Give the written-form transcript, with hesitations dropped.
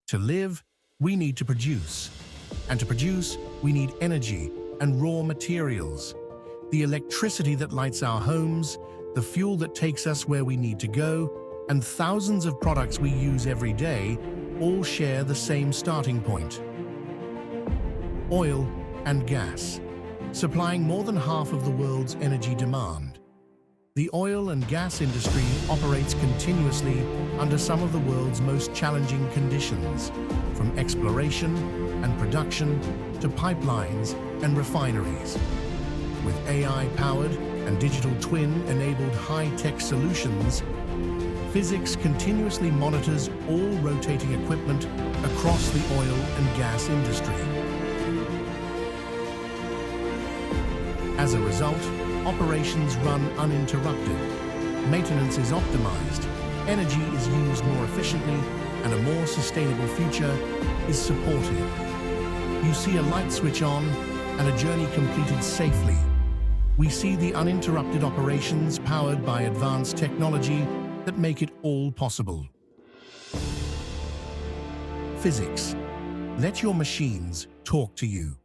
To live, we need to produce. And to produce, we need energy and raw materials. The electricity that lights our homes, the fuel that takes us where we need to go, and thousands of products we use every day all share the same starting point. Oil and gas, supplying more than half of the world's energy demand. The oil and gas industry operates continuously under some of the world's most challenging conditions, from exploration and production to pipelines and refineries. With AI-powered and digital twin-enabled high-tech solutions, Fizix continuously monitors all rotating equipment across the oil and gas industry. As a result, operations run uninterrupted, maintenance is optimized, energy is used more efficiently, and a more sustainable future is supported. You see a light switch on and a journey completed safely. We see the uninterrupted operations powered by advanced technology that make it all possible. Fizix. Let your machines talk to you.